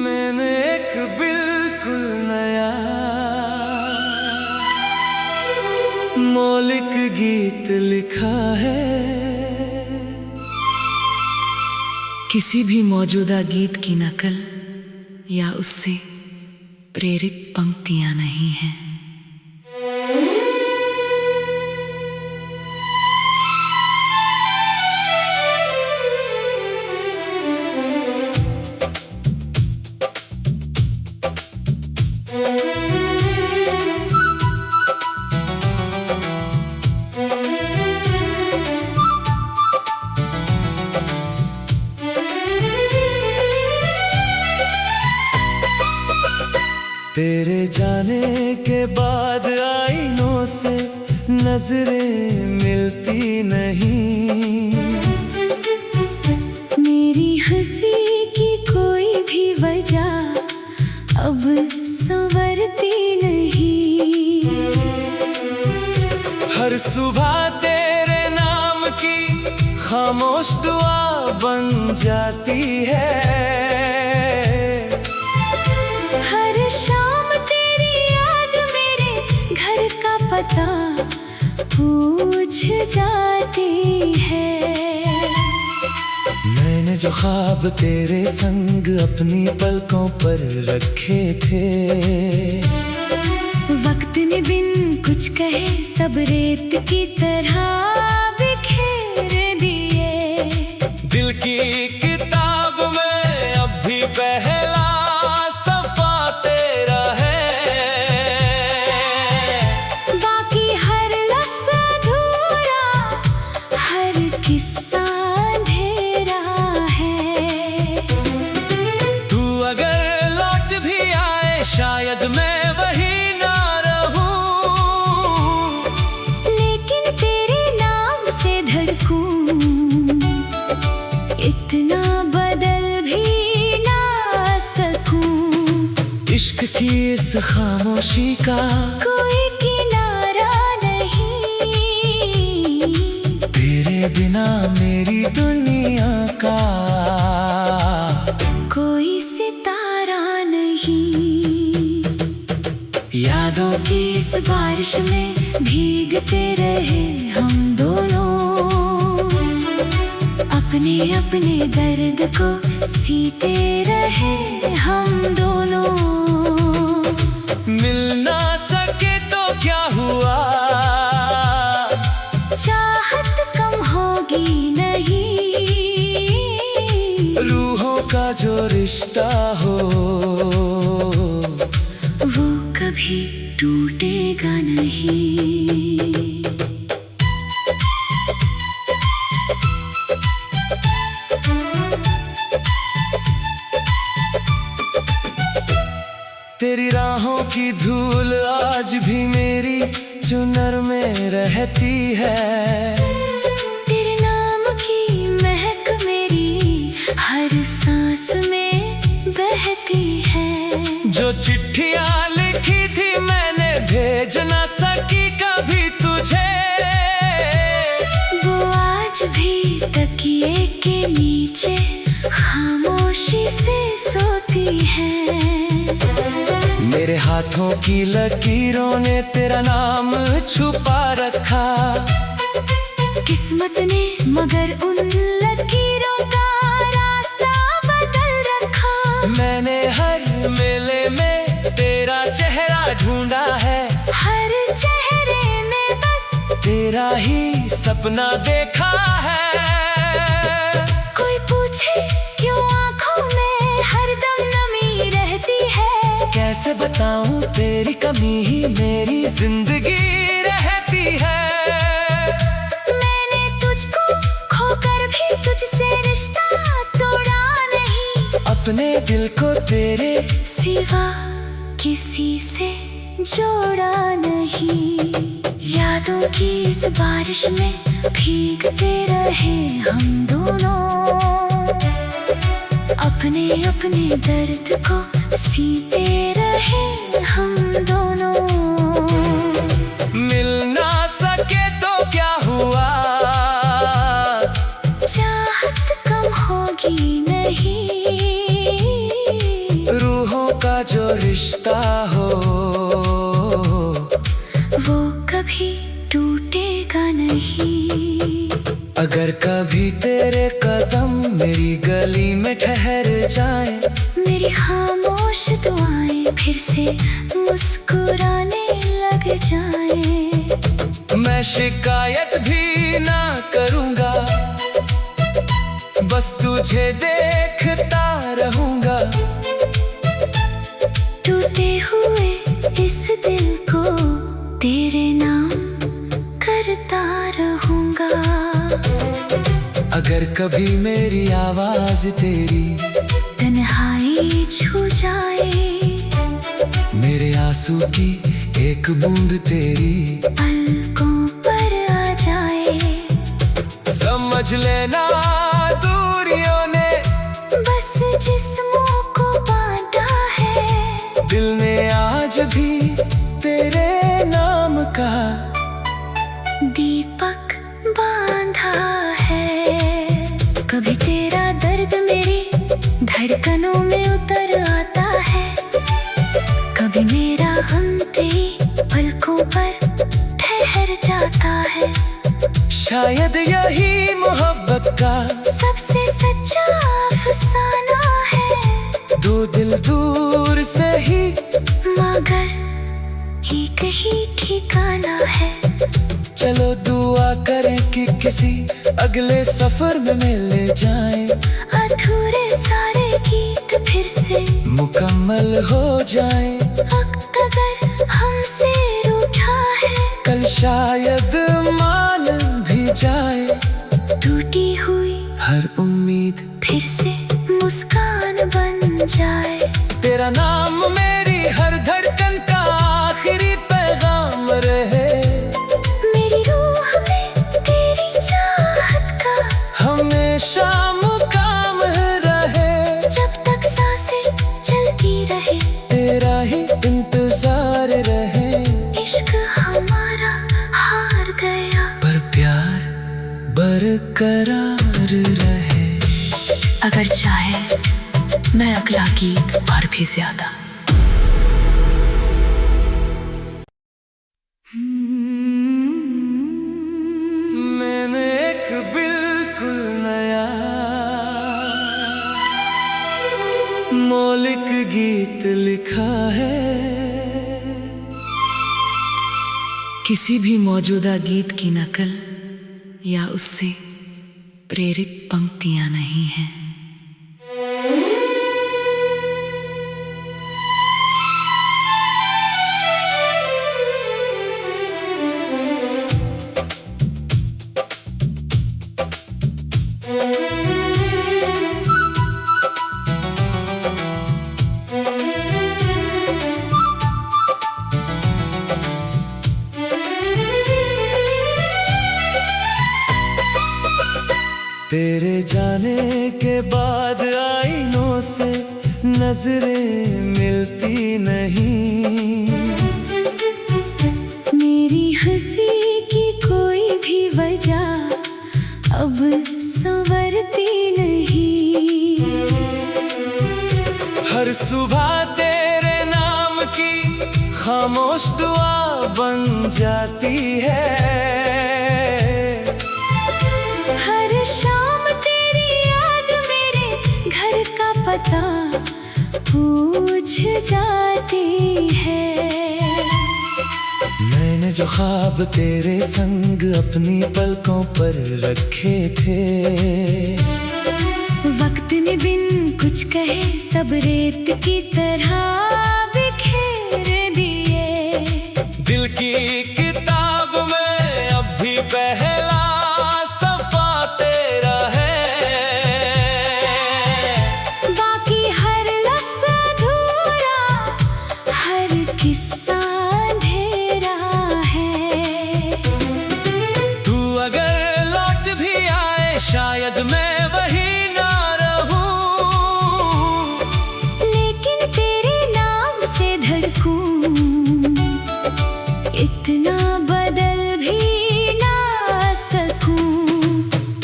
मैंने एक बिल्कुल नया मौलिक गीत लिखा है। किसी भी मौजूदा गीत की नकल या उससे प्रेरित पंक्तियां नहीं हैं। तेरे जाने के बाद आईनों से नजरें मिलती नहीं। मेरी हंसी की कोई भी वजह अब संवरती नहीं। हर सुबह तेरे नाम की खामोश दुआ बन जाती है। हर शाम तेरी याद मेरे घर का पता पूछ जाती है। मैंने जो ख्वाब तेरे संग अपनी पलकों पर रखे थे, वक्त ने बिन कुछ कहे सब रेत की तरह बिखेर दिए। दिल की किताब में अब भी पहला सफा तेरा है। बाकी हर लफ्ज़ अधूरा, हर किस्सा अंधेरा है। तू अगर लौट भी आए शायद मैं वही ना रहूं, लेकिन तेरे नाम से धड़कूं, इतना बदल भी ना सकूं। इश्क की इस खामोशी का कोई किनारा नहीं। तेरे बिना मेरी दुनिया का कोई सितारा नहीं। यादों की इस बारिश में भीगते रहे हम दोनों, अपने अपने दर्द को सीते रहे हम दोनों। मिल ना सके तो क्या हुआ, चाहत कम होगी नहीं। रूहों का जो रिश्ता हो वो कभी टूटेगा नहीं। तेरी राहों की धूल आज भी मेरी चुनर में रहती है। तेरे नाम की महक मेरी हर सांस में बहती है। जो चिट्ठियां लिखी थी मैंने भेज ना सकी कभी तुझे, वो आज भी तकिए के नीचे खामोशी से सोती है। मेरे हाथों की लकीरों ने तेरा नाम छुपा रखा। किस्मत ने मगर उन लकीरों का रास्ता बदल रखा। मैंने हर मेले में तेरा चेहरा ढूंढा है। हर चेहरे में बस तेरा ही सपना देखा है। कोई पूछे क्यों आंखों में हरदम नमी रहती है। कैसे बताऊं तेरी कमी ही मेरी जिंदगी रहती है। मैंने तुझको खोकर भी तुझसे रिश्ता तोड़ा नहीं। अपने दिल को तेरे सिवा किसी से जोड़ा नहीं। यादों की इस बारिश में भीगते रहे हम दोनों, अपने अपने दर्द को सीते रहे हम दोनों। मिल ना सके तो क्या हुआ, चाहत कम होगी रिश्ता हो, वो कभी टूटेगा नहीं। अगर कभी तेरे कदम मेरी गली में ठहर जाए, मेरी खामोश दुआएं फिर से मुस्कुराने लग जाए। मैं शिकायत भी ना करूँगा, बस तुझे देखता रहूँगा। टूटे हुए इस दिल को तेरे नाम करता रहूँगा। अगर कभी मेरी आवाज तेरी तन्हाई छू जाए, मेरे आंसू की एक बूंद तेरी पलकों पर आ जाए, समझ लेना दूरियों ने बस जिस्मों को बांधा है। दिल ने आज भी तेरे नाम का दीपक बांधा है। कभी तेरा दर्द मेरी धड़कनों में उतर आता है, कभी मेरा गम तेरी पलकों पर ठहर जाता है। शायद यही मोहब्बत का सबसे सच्चा अफसाना है। दो दिल दूर से ही मगर एक ही ठिकाना है। चलो दुआ करें कि किसी अगले सफर में मिल जाएं, अधूरे सारे गीत फिर से मुकम्मल हो जाएं। वक्त अगर हमसे रूठा है, कल शायद मान भी जाए। टूटी हुई हर उम्मीद फिर से मुस्कान बन जाए। तेरा नाम मेरी हर धड़कन का आखिरी पैगाम रहे। मेरी रूह में तेरी चाहत का हमेशा मुकाम रहे। जब तक सांसें चलती रहे, तेरा ही इंतजार रहे। इश्क हमारा हार गया, पर प्यार बरकरार रहे। अगर चाहे मैं अगला गीत और भी ज्यादा। मैंने एक बिल्कुल नया मौलिक गीत लिखा है। किसी भी मौजूदा गीत की नकल या उससे प्रेरित पंक्तियां नहीं हैं। तेरे जाने के बाद आईनों से नजरें मिलती नहीं। मेरी हंसी की कोई भी वजह अब संवरती नहीं। हर सुबह तेरे नाम की खामोश दुआ बन जाती है। हर शाम तेरी याद मेरे घर का पता पूछ जाती है। मैंने जो ख्वाब तेरे संग अपनी पलकों पर रखे थे, वक्त ने बिन कुछ कहे सब रेत की तरह बिखेर दिए। दिल की किताब में अब भी पहला सफा तेरा है। बाकी हर लफ्ज़ अधूरा, हर किस्सा अंधेरा है। तू अगर लौट भी आए शायद मैं वही ना रहूं, लेकिन तेरे नाम से धड़कूं, इतना बदल भी ना सकूं।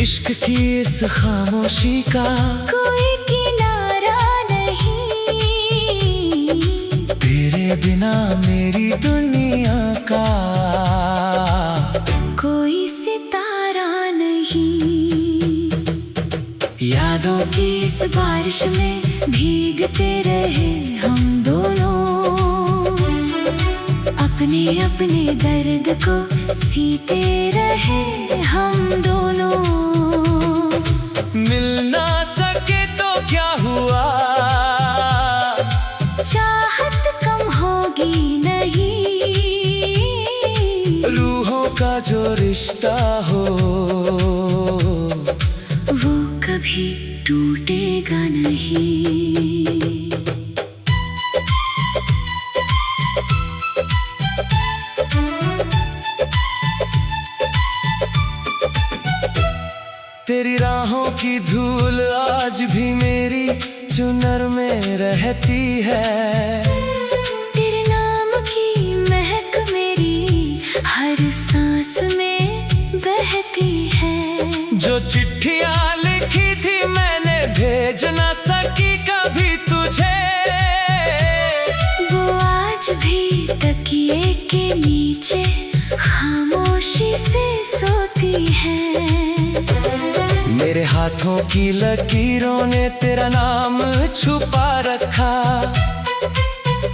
इश्क की इस खामोशी का कोई किनारा नहीं। तेरे बिना मेरी दुनिया का कोई सितारा नहीं। यादों की इस बारिश में भीगते रहे हम दोनों, अपने अपने दर्द को सीते रहे हम दोनों। मिल ना सके तो क्या हुआ, चाहत कम होगी नहीं। रूहों का जो रिश्ता हो वो कभी टूटेगा नहीं। तेरी राहों की धूल आज भी मेरी चुनर में रहती है। तेरे नाम की महक मेरी हर सांस में बहती है। जो चिट्ठियां लिखी थी मैंने भेज ना सकी कभी तुझे, वो आज भी तकिए के नीचे खामोशी से सोती है। मेरे हाथों की लकीरों ने तेरा नाम छुपा रखा।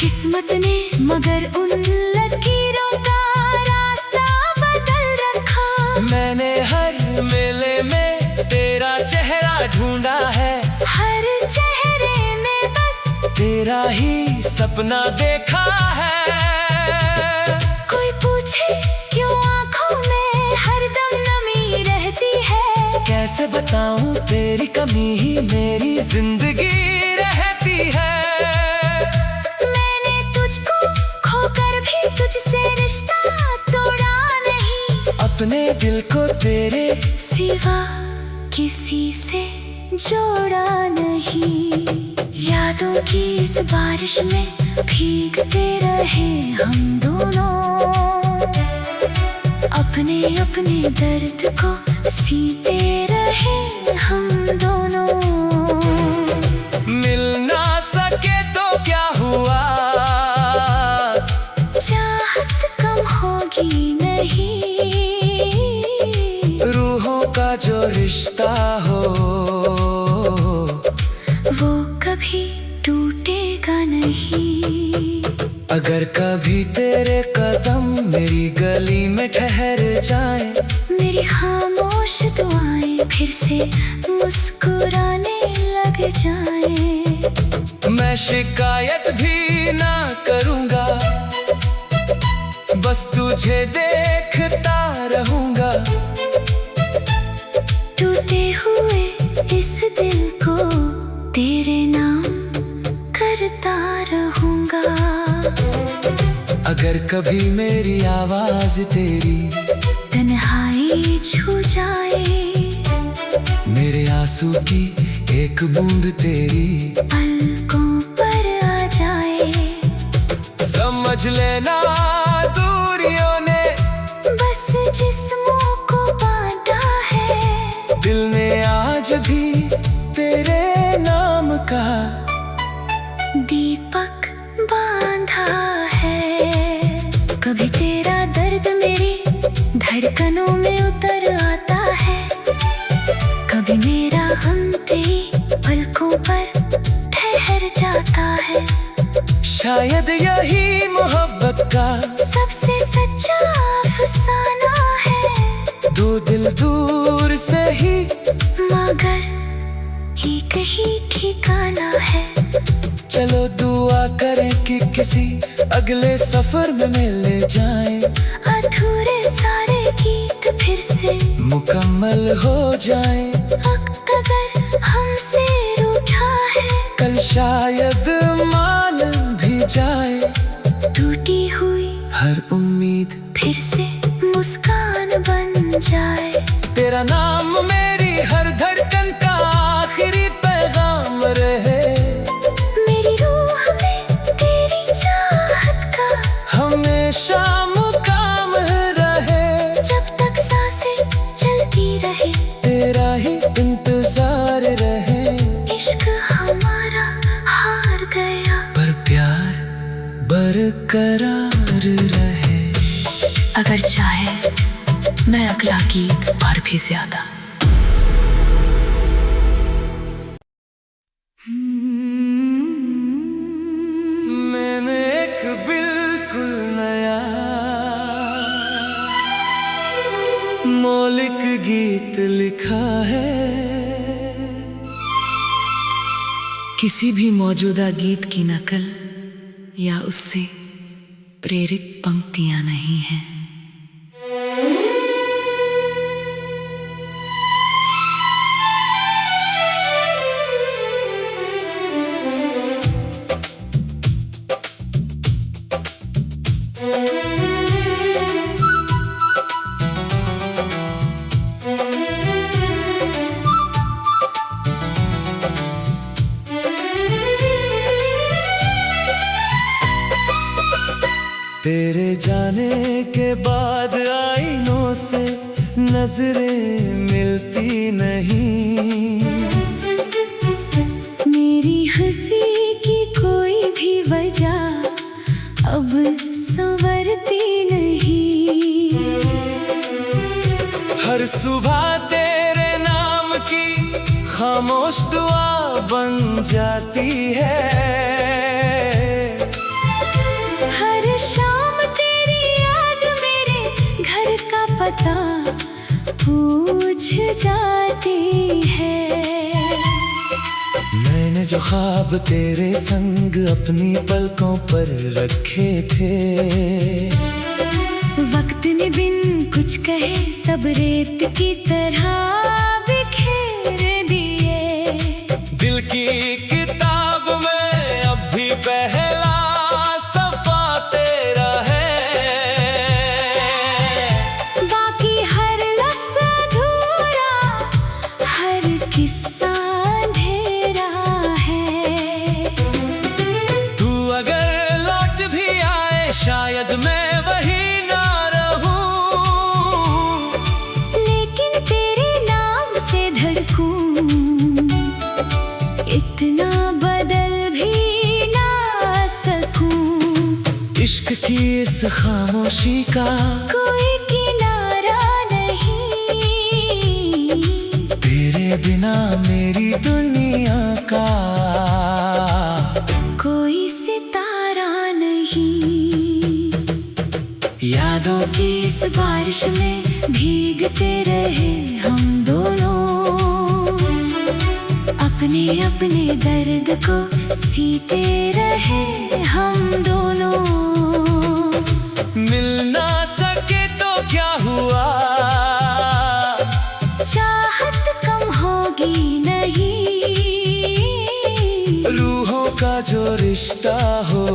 किस्मत ने मगर उन लकीरों का रास्ता बदल रखा। मैंने हर मेले में तेरा चेहरा ढूंढा है। हर चेहरे में बस तेरा ही सपना देखा है। कोई पूछे क्यों आंखों में हरदम नमी रहती है। कैसे बताऊं तेरी कमी ही मेरी जिंदगी रहती है। मैंने तुझको खोकर भी तुझसे रिश्ता तोड़ा नहीं। अपने दिल को तेरे सिवा किसी से जोड़ा नहीं। यादों की इस बारिश में भीगते रहे हम दोनों, अपने अपने दर्द को सीते रहे हम दोनों। मिल ना सके तो क्या हुआ, चाहत कम होगी नहीं। रूहों का जो रिश्ता हो वो कभी टूटेगा नहीं। अगर कभी तेरे कदम मेरी गली में ठहर जाए, मेरी खामोश दुआएं फिर से मुस्कुराने लग जाए। मैं शिकायत भी ना करूंगा, बस तुझे देखता रहूंगा। टूटे हुए इस दिल को तेरे नाम करता रहूंगा। अगर कभी मेरी आवाज तेरी तन्हाई छू जाए, मेरे आंसू की एक बूंद तेरी पलकों पर आ जाए। समझ लेना दूरियों ने बस जिस्मों को बांटा है। दिल ने आज भी तेरे नाम का दीपक बांधा है। कभी तेरा दर्द मेरी धड़कनों में उतर आता है। कभी मेरा गम तेरी पलकों पर ठहर जाता है। शायद यही मोहब्बत का सबसे सच्चा अफसाना है। दो दिल दूर से ही मगर एक ही ठिकाना है। चलो दुआ करें कि किसी अगले सफर में मिल जाएं, अधूरे सारे गीत फिर से मुकम्मल हो जाएं। वक्त अगर हमसे रूठा है, कल शायद मान भी जाए। टूटी हुई हर उम्मीद फिर से मुस्कान बन जाए। तेरा नाम मेरी हर धड़कन का आखिरी पैगाम रहे। मेरी रूह में तेरी चाहत का हमेशा मुकाम रहे। जब तक सांसें चलती रहे, तेरा ही इंतजार रहे। इश्क हमारा हाथ करार रहे। अगर चाहे मैं अगला गीत और भी ज्यादा। मैंने एक बिल्कुल नया मौलिक गीत लिखा है। किसी भी मौजूदा गीत की नकल या उससे प्रेरित पंक्तियां नहीं हैं। तेरे जाने के बाद आईनों से नजरें मिलती नहीं। मेरी हंसी की कोई भी वजह अब संवरती नहीं। हर सुबह तेरे नाम की खामोश दुआ बन जाती है। हर शाम तेरी याद मेरे घर का पता पूछ जाती है। मैंने जो ख्वाब तेरे संग अपनी पलकों पर रखे थे, वक्त ने बिन कुछ कहे सब रेत की तरह बिखेर दिए। दिल की किताब में अब भी पहला सफा तेरा है। बाकी हर लफ्ज़ अधूरा, हर किस्सा अंधेरा है। तू अगर लौट भी आए शायद मैं वही ना रहूं, लेकिन तेरे नाम से धड़कूं, इतना बदल भी ना सकूं। इश्क की इस खामोशी का कोई किनारा नहीं। तेरे बिना मेरी दुनिया का कोई सितारा नहीं। यादों की इस बारिश में भीगते रहे हम दोनों, अपने अपने दर्द को सीते रहे हम दोनों। मिल ना सके तो क्या हुआ, चाहत कम होगी नहीं। रूहों का जो रिश्ता हो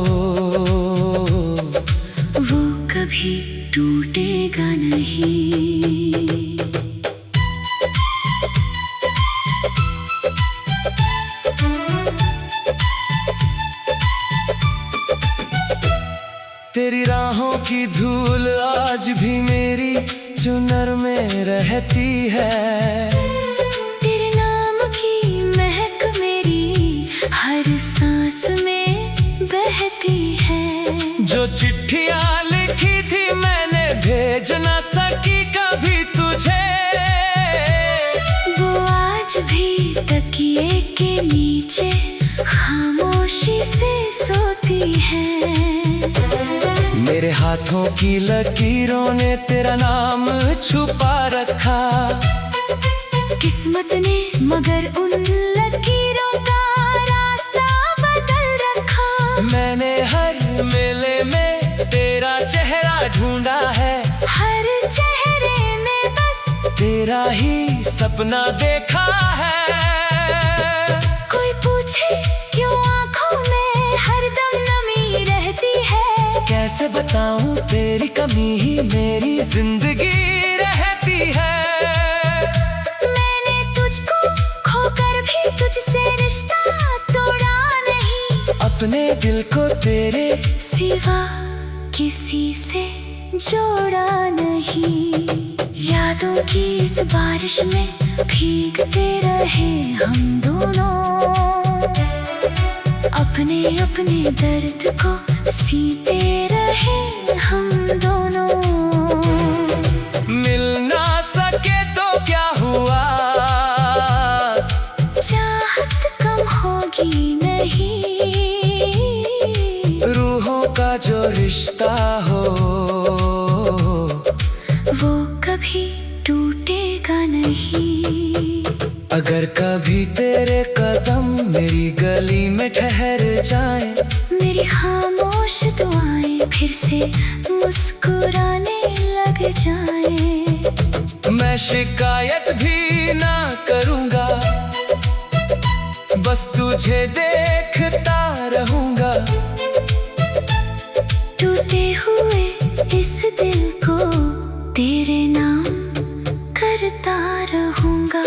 वो कभी टूटेगा नहीं। तेरी राहों की धूल आज भी मेरी चुनर में रहती है। तेरे नाम की महक मेरी हर सांस में बहती है। जो चिट्ठियां लिखी थी मैंने भेज ना सकी कभी तुझे, वो आज भी तकिए के नीचे खामोशी से सोती है। मेरे हाथों की लकीरों ने तेरा नाम छुपा रखा। किस्मत ने मगर उन लकीरों का रास्ता बदल रखा। मैंने हर मेले में तेरा चेहरा ढूंढा है। हर चेहरे में बस तेरा ही सपना देखा है। कोई पूछे क्यों आंखों में हरदम नमी रहती है। कैसे बताऊं तेरी कमी ही मेरी जिंदगी रहती है। मैंने तुझको खोकर भी तुझसे रिश्ता तोड़ा नहीं। अपने दिल को तेरे सिवा किसी से जोड़ा नहीं। यादों की इस बारिश में भीगते रहे हम दोनों, अपने अपने दर्द को सीते रहे हम दोनों। मिल ना सके तो क्या हुआ, चाहत कम होगी नहीं। रूहों का जो रिश्ता हो वो कभी टूटेगा नहीं। अगर कभी तेरे कदम मेरी गली में ठहर जाए, मेरी खामोश दुआएं फिर से मुस्कुराने लग जाए। मैं शिकायत भी ना करूंगा, बस तुझे देखता रहूंगा। टूटे हुए इस दिल को तेरे नाम करता रहूंगा।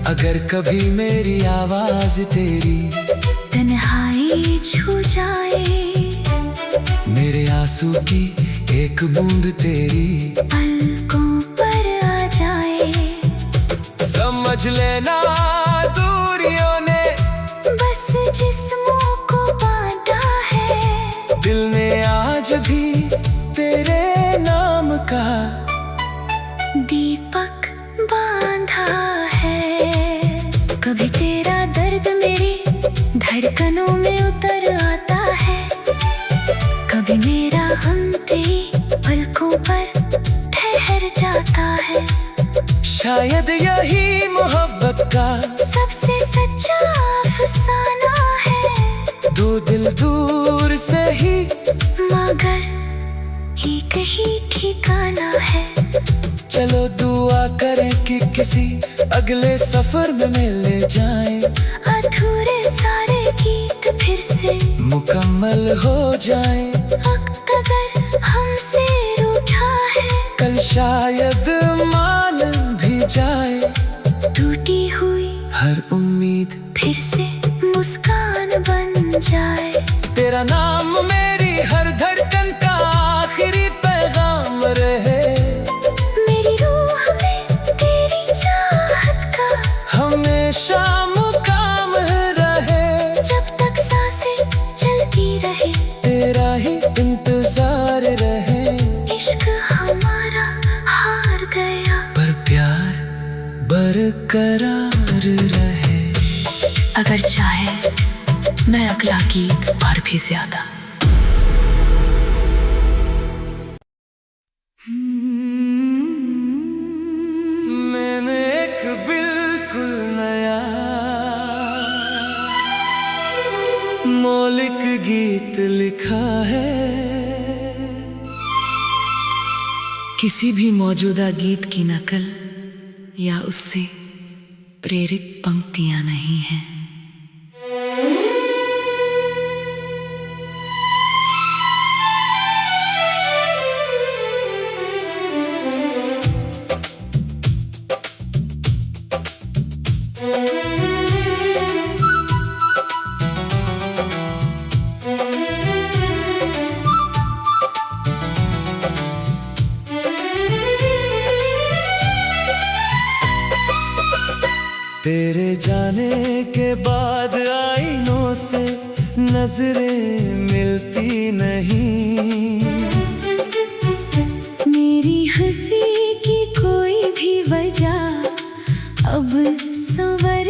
अगर कभी मेरी आवाज तेरी तन्हाई छू जाए, मेरे आंसू की एक बूंद तेरी पलकों पर आ जाए। समझ लेना दूरियों ने बस जिस्मों को बांटा है, दिल ने आज भी तेरे नाम का दीपक बांधा है। कभी तेरा दर्द मेरी धड़कनों में उतर आता है, कभी मेरा गम तेरी पलकों पर ठहर जाता है। शायद यही मोहब्बत का सबसे सच्चा अफसाना है। दो दिल दूर से ही मगर एक ही ठिकाना है। चलो दुआ करें कि किसी अगले सफर में मिल जाएं, अधूरे सारे गीत फिर से मुकम्मल हो जाएं। वक्त अगर हमसे रूठा है, कल शायद मान भी जाए। टूटी हुई हर उम्मीद फिर से मुस्कान बन जाए। तेरा नाम मेरी हर धड़कन का आखिरी पैगाम रहे। मेरी रूह में तेरी चाहत का हमेशा मुकाम रहे। जब तक सांसें चलती रहे, तेरा ही इंतजार रहे। इश्क हमारा हार गया, पर प्यार बरकरार रहे। अगर चाहे मैं अगला गीत और भी ज्यादा। मैंने एक बिल्कुल नया मौलिक गीत लिखा है। किसी भी मौजूदा गीत की नकल या उससे प्रेरित पंक्तियां नहीं हैं। तेरे जाने के बाद आईनों से नजरें मिलती नहीं। मेरी हंसी की कोई भी वजह अब संवर